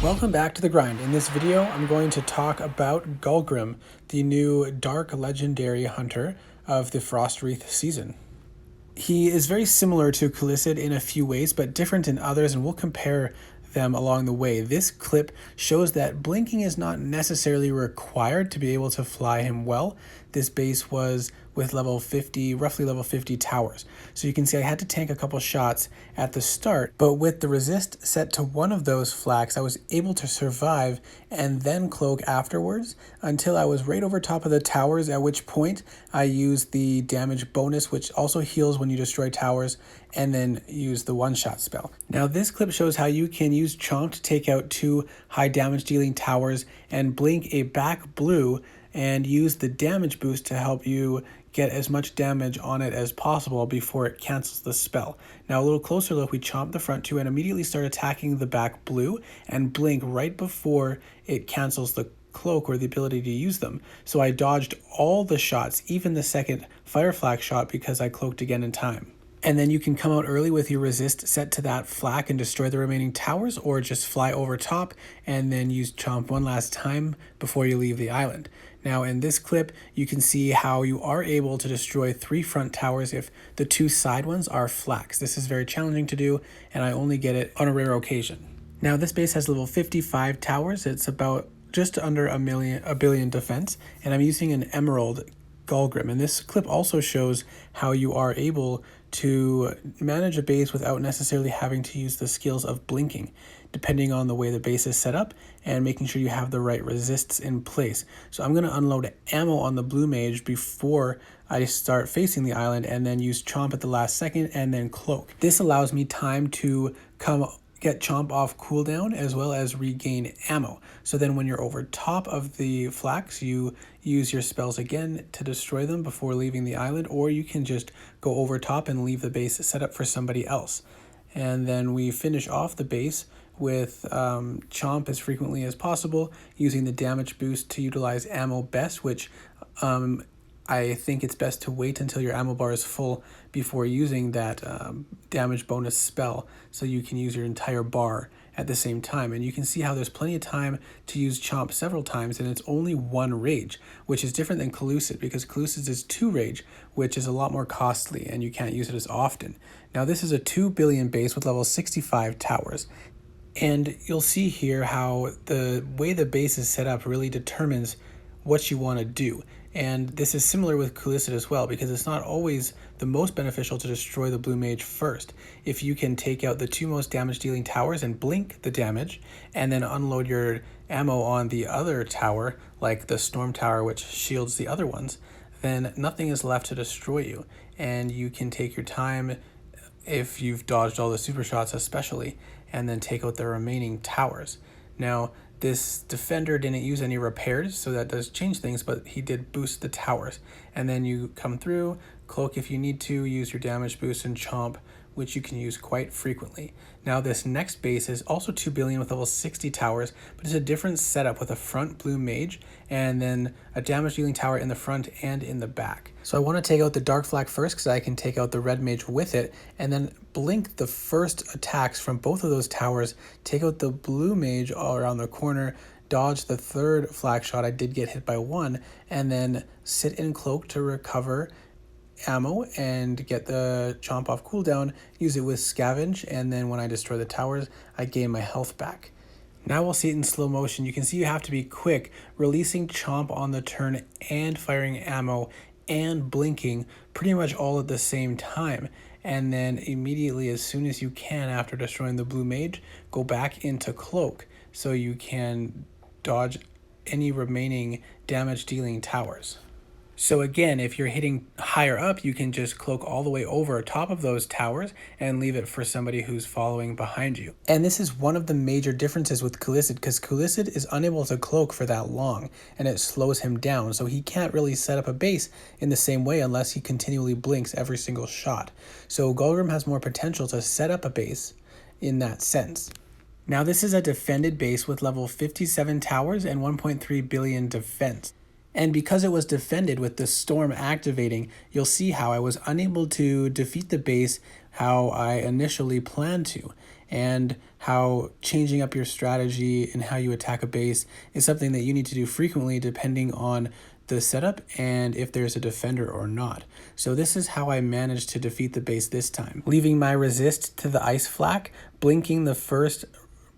Welcome back to The Grind. In this video, I'm going to talk about Galgrim, the new Dark Legendary Hunter of the Frost Wreath season. He is very similar to Khalisid in a few ways, but different in others, and we'll compare them along the way. This clip shows that blinking is not necessarily required to be able to fly him well. This base was with level 50, roughly level 50 towers. So you can see I had to tank a couple shots at the start, but with the resist set to one of those flaks, I was able to survive and then cloak afterwards until I was right over top of the towers, at which point I used the damage bonus, which also heals when you destroy towers, and then use the one-shot spell. Now this clip shows how you can use Chomp to take out 2 high damage dealing towers and blink a back blue and use the damage boost to help you get as much damage on it as possible before it cancels the spell. Now a little closer look, we chomp the front 2 and immediately start attacking the back blue and blink right before it cancels the cloak or the ability to use them. So I dodged all the shots, even the second fire flak shot, because I cloaked again in time. And then you can come out early with your resist set to that flak and destroy the remaining towers, or just fly over top and then use Chomp one last time before you leave the island. Now in this clip, you can see how you are able to destroy 3 front towers if the 2 side ones are flaks. This is very challenging to do, and I only get it on a rare occasion. Now this base has level 55 towers. It's about just under a billion defense, and I'm using an Emerald Galgrim. And this clip also shows how you are able to manage a base without necessarily having to use the skills of blinking, depending on the way the base is set up and making sure you have the right resists in place. So I'm going to unload ammo on the blue mage before I start facing the island, and then use Chomp at the last second and then cloak. This allows me time to get Chomp off cooldown as well as regain ammo. So then when you're over top of the flaks, you use your spells again to destroy them before leaving the island, or you can just go over top and leave the base set up for somebody else. And then we finish off the base with Chomp as frequently as possible, using the damage boost to utilize ammo best, which I think it's best to wait until your ammo bar is full before using that damage bonus spell, so you can use your entire bar at the same time. And you can see how there's plenty of time to use Chomp several times, and it's only 1 rage, which is different than Khalisid, because Khalisid is 2 rage, which is a lot more costly, and you can't use it as often. Now this is a 2 billion base with level 65 towers. And you'll see here how the way the base is set up really determines what you want to do. And this is similar with Khalisid as well, because it's not always the most beneficial to destroy the blue mage first. If you can take out the 2 most damage dealing towers and blink the damage, and then unload your ammo on the other tower, like the storm tower which shields the other ones, then nothing is left to destroy you. And you can take your time, if you've dodged all the super shots especially, and then take out the remaining towers. Now, this defender didn't use any repairs, so that does change things, but he did boost the towers. And then you come through, cloak if you need to, use your damage boost and Chomp, which you can use quite frequently. Now this next base is also 2 billion with level 60 towers, but it's a different setup with a front blue mage and then a damage dealing tower in the front and in the back. So I want to take out the dark flag first, because I can take out the red mage with it, and then blink the first attacks from both of those towers, take out the blue mage all around the corner, dodge the 3rd flag shot. I did get hit by 1, and then sit in cloak to recover ammo and get the Chomp off cooldown, use it with scavenge, and then when I destroy the towers, I gain my health back. Now we'll see it in slow motion. You can see you have to be quick, releasing Chomp on the turn and firing ammo and blinking pretty much all at the same time. And then immediately, as soon as you can after destroying the blue mage, go back into cloak so you can dodge any remaining damage dealing towers. So again, if you're hitting higher up, you can just cloak all the way over top of those towers and leave it for somebody who's following behind you. And this is one of the major differences with Khalisid, because Khalisid is unable to cloak for that long, and it slows him down, so he can't really set up a base in the same way unless he continually blinks every single shot. So Galgrim has more potential to set up a base in that sense. Now this is a defended base with level 57 towers and 1.3 billion defense. And because it was defended with the storm activating, you'll see how I was unable to defeat the base how I initially planned to. and how changing up your strategy and how you attack a base is something that you need to do frequently depending on the setup and if there's a defender or not. So this is how I managed to defeat the base this time. Leaving my resist to the ice flak, blinking the first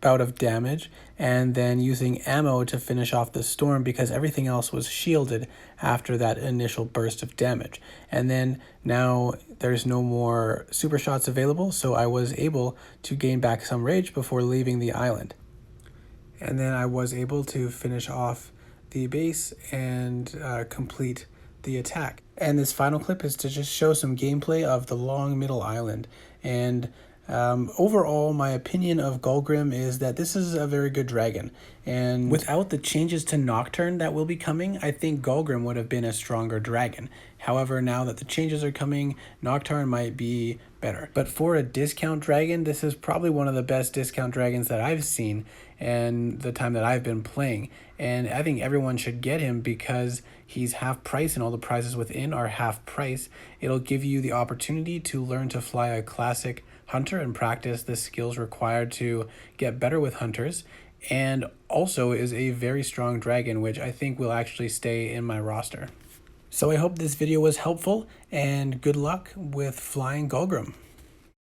bout of damage, and then using ammo to finish off the storm because everything else was shielded after that initial burst of damage. And then now there's no more super shots available, so I was able to gain back some rage before leaving the island. And then I was able to finish off the base and complete the attack. And this final clip is to just show some gameplay of the long middle island. And overall, my opinion of Galgrim is that this is a very good dragon. And without the changes to Nocturne that will be coming, I think Galgrim would have been a stronger dragon. However, now that the changes are coming, Nocturne might be better. But for a discount dragon, this is probably one of the best discount dragons that I've seen in the time that I've been playing. And I think everyone should get him because he's half price and all the prizes within are half price. It'll give you the opportunity to learn to fly a classic hunter and practice the skills required to get better with hunters, and also is a very strong dragon, which I think will actually stay in my roster. So I hope this video was helpful, and good luck with flying Galgrim.